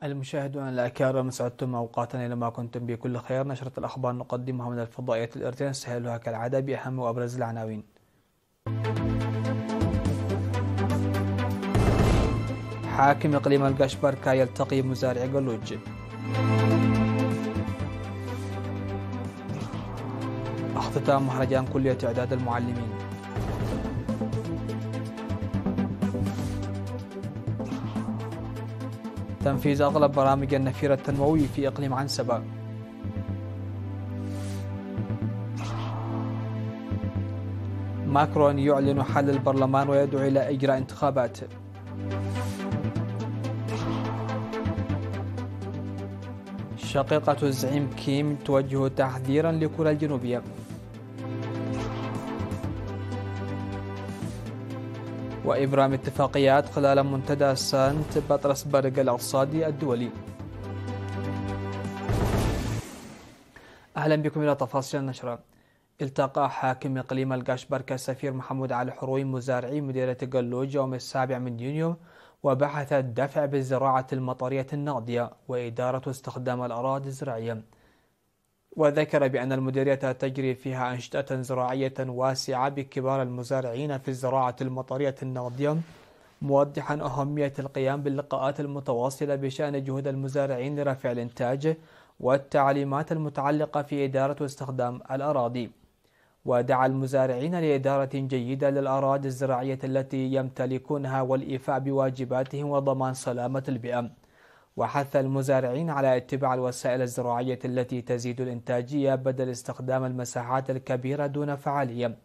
المشاهدون الأكارم، سعدتم أوقاتنا لما كنتم بكل خير. نشرة الأخبار نقدمها من الفضائية الإرتين، نستهلها كالعادة بأهم وأبرز العناوين. حاكم إقليم القشبركة يلتقي بمزارع قلوج. اختتام مهرجان كلية إعداد المعلمين. تنفيذ أغلب برامج النفير التنموي في إقليم عنسبة. ماكرون يعلن حل البرلمان ويدعو إلى إجراء انتخابات. شقيقة الزعيم كيم توجه تحذيرا لكوريا الجنوبية. وإبرام اتفاقيات خلال منتدى سانت بطرسبرغ الاقتصادي الدولي. أهلا بكم إلى تفاصيل النشرة. التقى حاكم إقليم القشبركة السفير محمود علي حروي مزارعي مديرية قلوج يوم 7 يونيو، وبحث الدفع بالزراعة المطرية النقدية وإدارة استخدام الأراضي الزراعية. وذكر بأن المديرية تجري فيها أنشطة زراعية واسعة بكبار المزارعين في الزراعة المطرية النقدية، موضحا أهمية القيام باللقاءات المتواصلة بشأن جهود المزارعين لرفع الإنتاج والتعليمات المتعلقة في إدارة واستخدام الأراضي. ودعا المزارعين لإدارة جيدة للأراضي الزراعية التي يمتلكونها والإيفاء بواجباتهم وضمان سلامة البيئة. وحث المزارعين على اتباع الوسائل الزراعية التي تزيد الإنتاجية بدل استخدام المساحات الكبيرة دون فعالية.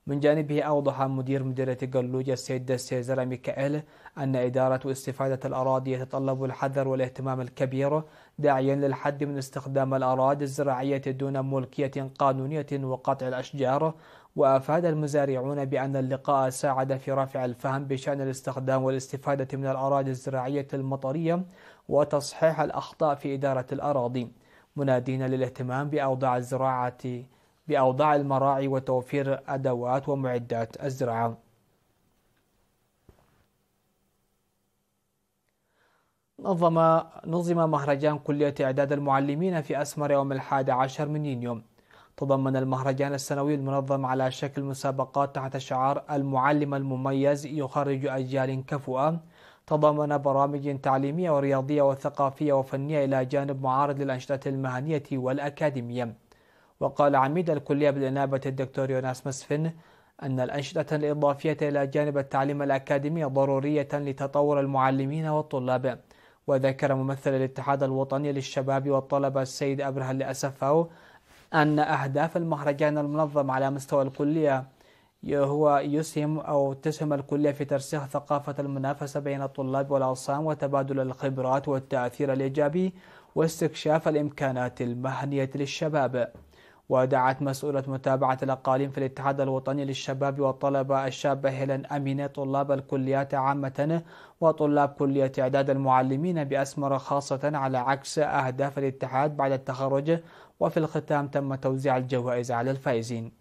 من جانبه أوضح مدير مديرية قلوج السيد سيزر ميكائيل أن إدارة واستفادة الأراضي يتطلب الحذر والاهتمام الكبير، داعيا للحد من استخدام الأراضي الزراعية دون ملكية قانونية وقطع الأشجار. وأفاد المزارعون بأن اللقاء ساعد في رفع الفهم بشأن الاستخدام والاستفادة من الأراضي الزراعية المطرية وتصحيح الأخطاء في إدارة الأراضي، منادين للاهتمام بأوضاع المراعي وتوفير أدوات ومعدات الزراعة. نظم مهرجان كلية إعداد المعلمين في أسمر يوم 11 يونيو. تضمن المهرجان السنوي المنظم على شكل مسابقات تحت شعار المعلم المميز يخرج أجيال كفؤة. تضمن برامج تعليمية ورياضية وثقافية وفنية إلى جانب معارض للأنشطة المهنية والأكاديمية. وقال عميد الكلية بالإنابة الدكتور يوناس مسفن أن الأنشطة الإضافية إلى جانب التعليم الأكاديمي ضرورية لتطور المعلمين والطلاب. وذكر ممثل الاتحاد الوطني للشباب والطلبة السيد أبرهة لأسفاو أن أهداف المهرجان المنظم على مستوى الكلية هو تسهم الكلية في ترسيخ ثقافة المنافسة بين الطلاب والأغصان وتبادل الخبرات والتأثير الإيجابي واستكشاف الإمكانات المهنية للشباب. ودعت مسؤولة متابعة الأقاليم في الاتحاد الوطني للشباب والطلبة الشابة هيلين أمينة طلاب الكليات عامة وطلاب كلية إعداد المعلمين بأسمر خاصة على عكس أهداف الاتحاد بعد التخرج. وفي الختام تم توزيع الجوائز على الفائزين.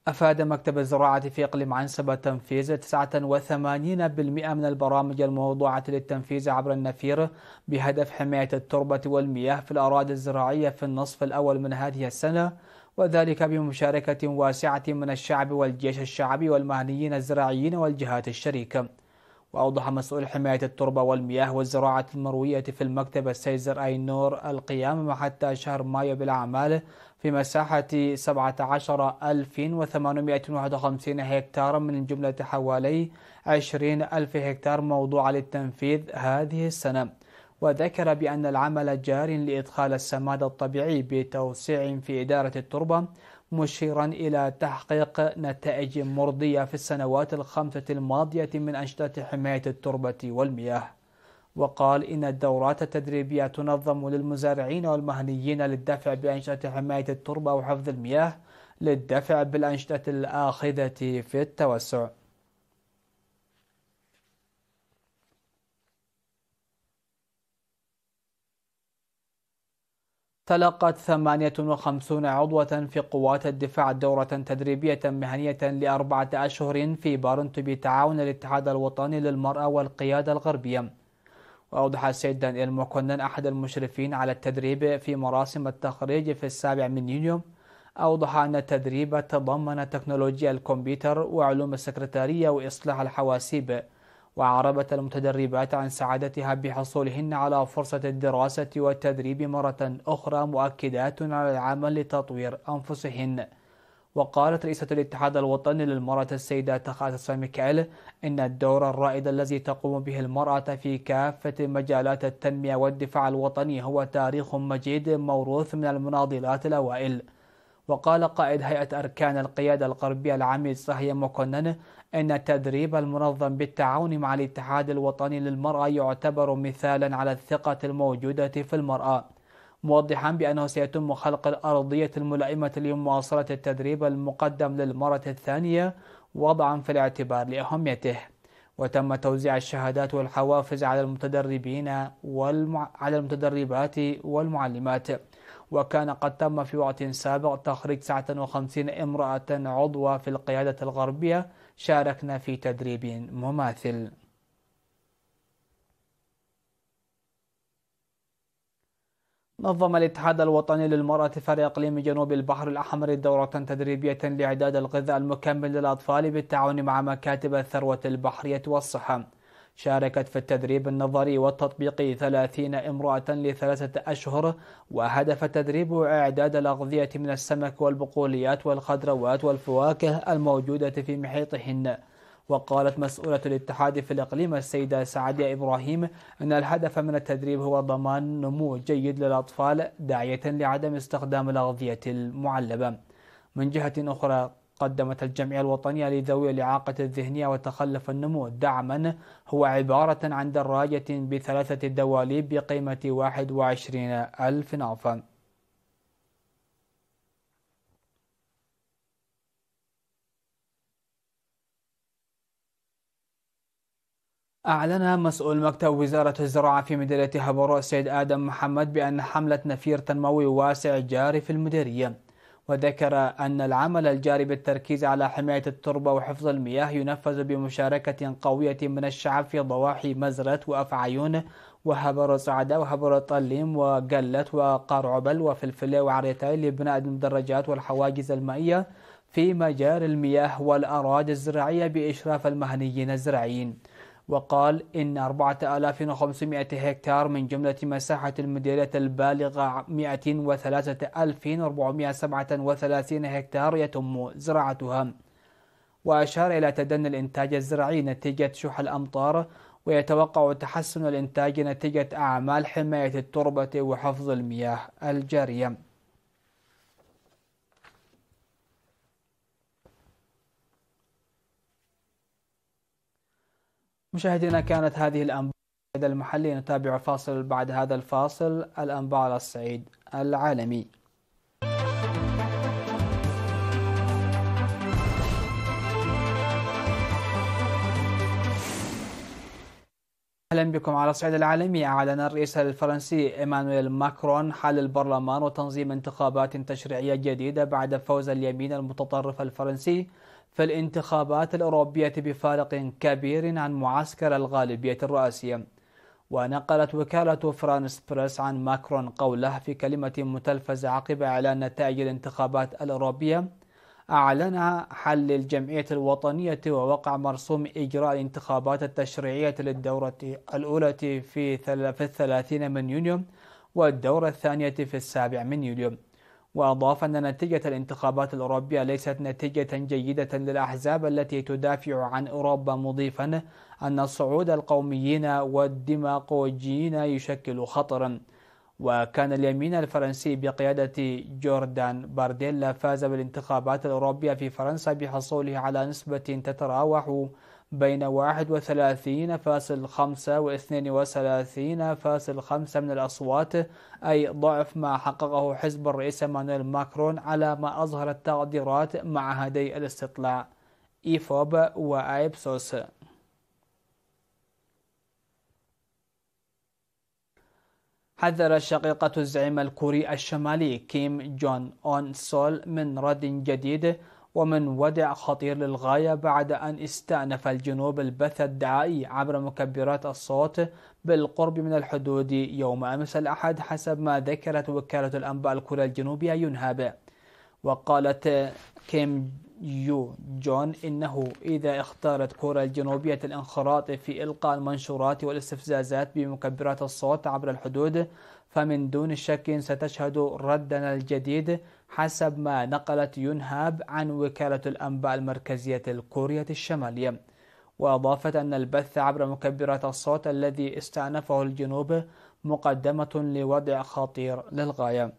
أفاد مكتب الزراعة في إقليم عنسبة تنفيذ 89% من البرامج الموضوعة للتنفيذ عبر النفير بهدف حماية التربة والمياه في الأراضي الزراعية في النصف الأول من هذه السنة، وذلك بمشاركة واسعة من الشعب والجيش الشعبي والمهنيين الزراعيين والجهات الشريكة. وأوضح مسؤول حماية التربة والمياه والزراعة المروية في المكتب السيزر أي نور القيام حتى شهر مايو بالأعمال في مساحة 17,851 هكتار من جملة حوالي 20,000 هكتار موضوع للتنفيذ هذه السنة. وذكر بأن العمل جار لإدخال السماد الطبيعي بتوسيع في إدارة التربة، مشيرا إلى تحقيق نتائج مرضية في السنوات الخمسة الماضية من أنشطة حماية التربة والمياه. وقال إن الدورات التدريبية تنظم للمزارعين والمهنيين للدفع بأنشطة حماية التربة وحفظ المياه للدفع بالأنشطة الآخذة في التوسع. تلقت 58 عضوة في قوات الدفاع دورة تدريبية مهنية ل4 أشهر في بارنتو بتعاون الاتحاد الوطني للمرأة والقيادة الغربية. وأوضح السيد دانيال مكونن أحد المشرفين على التدريب في مراسم التخريج في 7 يونيو، أوضح أن التدريب تضمن تكنولوجيا الكمبيوتر وعلوم السكرتارية وإصلاح الحواسيب، وعربت المتدربات عن سعادتها بحصولهن على فرصة الدراسة والتدريب مرة أخرى، مؤكدات على العمل لتطوير أنفسهن. وقالت رئيسة الاتحاد الوطني للمرأة السيدة تخاص ميكائيل إن الدور الرائد الذي تقوم به المرأة في كافة مجالات التنمية والدفاع الوطني هو تاريخ مجيد موروث من المناضلات الأوائل. وقال قائد هيئة أركان القيادة الغربية العميد صهيا مكونن إن التدريب المنظم بالتعاون مع الاتحاد الوطني للمرأة يعتبر مثالا على الثقة الموجودة في المرأة، موضحا بأنه سيتم خلق الأرضية الملائمة لمواصلة التدريب المقدم للمرة الثانية وضعا في الاعتبار لأهميته. وتم توزيع الشهادات والحوافز على المتدربات والمعلمات. وكان قد تم في وقت سابق تخريج 59 امرأة عضوة في القيادة الغربية شاركنا في تدريب مماثل. نظم الاتحاد الوطني للمرأة فريق إقليم جنوب البحر الأحمر دورة تدريبية لإعداد الغذاء المكمل للأطفال بالتعاون مع مكاتب الثروة البحرية والصحة. شاركت في التدريب النظري والتطبيقي 30 امرأة ل3 أشهر، وهدف التدريب إعداد الأغذية من السمك والبقوليات والخضروات والفواكه الموجودة في محيطهن. وقالت مسؤولة الاتحاد في الإقليم السيدة سعدية إبراهيم أن الهدف من التدريب هو ضمان نمو جيد للأطفال، داعية لعدم استخدام الأغذية المعلبة. من جهة أخرى قدمت الجمعية الوطنية لذوي الإعاقة الذهنية وتخلف النمو دعما هو عبارة عن دراجة ب3 دواليب بقيمة 21,000 ناف. أعلن مسؤول مكتب وزارة الزراعة في مديرية هبوره السيد آدم محمد بأن حملة نفير تنموي واسع جاري في المديرية، وذكر أن العمل الجاري بالتركيز على حماية التربة وحفظ المياه ينفذ بمشاركة قوية من الشعب في ضواحي مزرت وأفعيون وهبر صعدة وهبر طليم وقلت وقارعبل وفلفلة وعريتين لبناء المدرجات والحواجز المائية في مجاري المياه والأراضي الزراعية بإشراف المهنيين الزراعيين. وقال إن 4500 هكتار من جملة مساحة المديرية البالغة 103,437 هكتار يتم زراعتها. وأشار إلى تدني الإنتاج الزراعي نتيجة شح الأمطار، ويتوقع تحسن الإنتاج نتيجة أعمال حماية التربة وحفظ المياه الجارية. مشاهدينا، كانت هذه الأنباء المحلي. نتابع فاصل، بعد هذا الفاصل الأنباء على الصعيد العالمي. أهلا بكم على الصعيد العالمي. أعلن الرئيس الفرنسي إيمانويل ماكرون حل البرلمان وتنظيم انتخابات تشريعية جديدة بعد فوز اليمين المتطرف الفرنسي في الانتخابات الأوروبية بفارق كبير عن معسكر الغالبية الرئاسية. ونقلت وكالة فرانس بريس عن ماكرون قوله في كلمة متلفزة عقب إعلان نتائج الانتخابات الأوروبية: أعلن حل الجمعية الوطنية ووقع مرسوم إجراء الانتخابات التشريعية للدورة الأولى في 30 من يونيو والدورة الثانية في 7 من يوليو. وأضاف أن نتيجة الانتخابات الأوروبية ليست نتيجة جيدة للأحزاب التي تدافع عن أوروبا، مضيفا أن صعود القوميين والديماغوجيين يشكل خطرا. وكان اليمين الفرنسي بقيادة جوردان بارديلا فاز بالانتخابات الأوروبية في فرنسا بحصوله على نسبة تتراوح بين 31.5 و 32.5 من الأصوات، أي ضعف ما حققه حزب الرئيس مانويل ماكرون على ما أظهرت تقديرات معهدي الاستطلاع إيفوب حذر شقيقة الزعيم الكوري الشمالي كيم جون أون سول من رد جديد ومن ودع خطير للغاية بعد أن استأنف الجنوب البث الدعائي عبر مكبرات الصوت بالقرب من الحدود يوم أمس الأحد، حسب ما ذكرت وكالة الأنباء الكورية الجنوبية يونهاب. وقالت كيم يو جون إنه إذا اختارت كوريا الجنوبية الانخراط في إلقاء المنشورات والاستفزازات بمكبرات الصوت عبر الحدود، فمن دون شك ستشهد ردنا الجديد، حسب ما نقلت يونهاب عن وكالة الأنباء المركزية الكورية الشمالية. وأضافت أن البث عبر مكبرات الصوت الذي استأنفه الجنوب مقدمة لوضع خطير للغاية.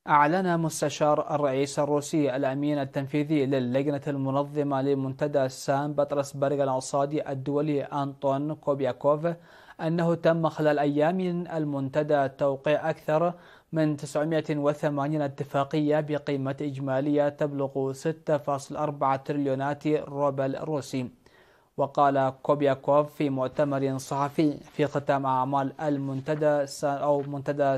أعلن مستشار الرئيس الروسي الأمين التنفيذي للجنة المنظمة لمنتدى سان بطرسبرغ الاقتصادي الدولي أنطون كوبياكوف أنه تم خلال أيام المنتدى توقيع أكثر من 980 اتفاقية بقيمة إجمالية تبلغ 6.4 تريليونات روبل روسي. وقال كوبياكوف في مؤتمر صحفي في ختام أعمال منتدى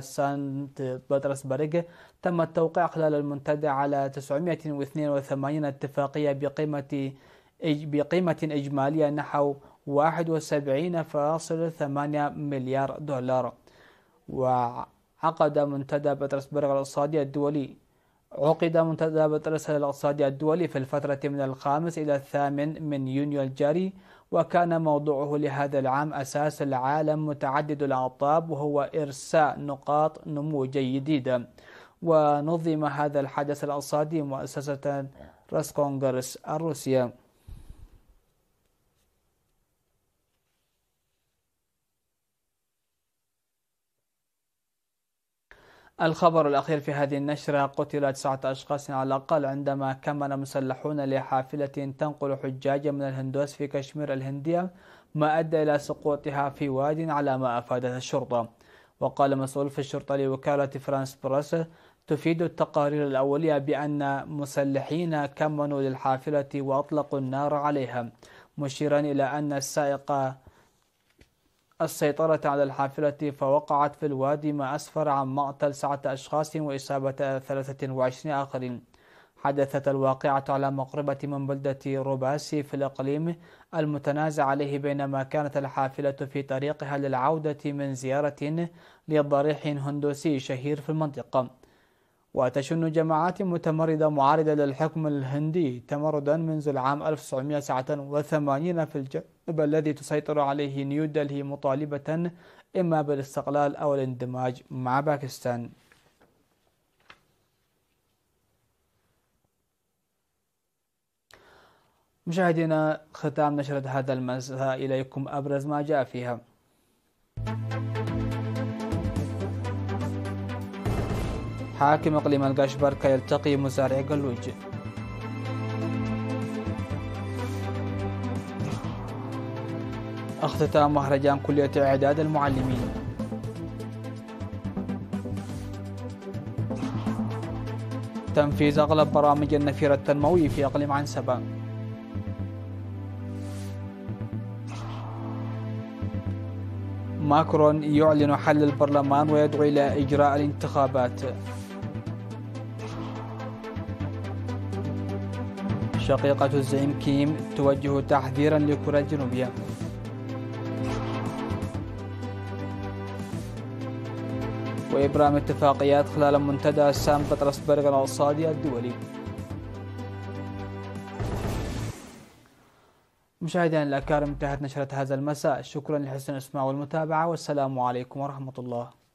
سانت بطرسبرغ تم التوقيع خلال المنتدى على 982 اتفاقية بقيمة إجمالية نحو 71.8 مليار دولار. عقد منتدى بطرس الاقتصادي الدولي في الفترة من 5 إلى 8 يونيو الجاري، وكان موضوعه لهذا العام أساس العالم متعدد الأعطاب، وهو إرساء نقاط نمو جديدة. ونظم هذا الحدث الاقتصادي مؤسسة راسكونغرس الروسية. الخبر الأخير في هذه النشرة: قتل 9 أشخاص على الأقل عندما كمن مسلحون لحافلة تنقل حجاجا من الهندوس في كشمير الهندية، ما أدى إلى سقوطها في واد على ما أفادت الشرطة. وقال مسؤول في الشرطة لوكالة فرانس بريس: تفيد التقارير الأولية بأن مسلحين كمنوا للحافلة وأطلقوا النار عليها، مشيرا إلى أن السائق السيطرة على الحافلة فوقعت في الوادي، ما أسفر عن مقتل 9 أشخاص وإصابة 23 آخرين. حدثت الواقعة على مقربة من بلدة روباسي في الإقليم المتنازع عليه، بينما كانت الحافلة في طريقها للعودة من زيارة لضريح هندوسي شهير في المنطقة. وتشن جماعات متمردة معارضة للحكم الهندي تمردا منذ العام 1989 في الجنوب الذي تسيطر عليه نيودلهي، مطالبة إما بالاستقلال أو الاندماج مع باكستان. مشاهدينا، ختام نشرة هذا المساء إليكم أبرز ما جاء فيها. حاكم إقليم القشبركة يلتقي مزارعي قلوج. اختتام مهرجان كلية إعداد المعلمين. تنفيذ أغلب برامج النفير التنموي في إقليم عنسبة. ماكرون يعلن حل البرلمان ويدعو إلى إجراء الانتخابات. شقيقة الزعيم كيم توجه تحذيرا لكوريا الجنوبية. وإبرام اتفاقيات خلال منتدى سان بطرسبرغ الاقتصادي الدولي. مشاهدينا الأكارم، انتهت نشرة هذا المساء. شكرا لحسن الإسماع والمتابعة، والسلام عليكم ورحمة الله.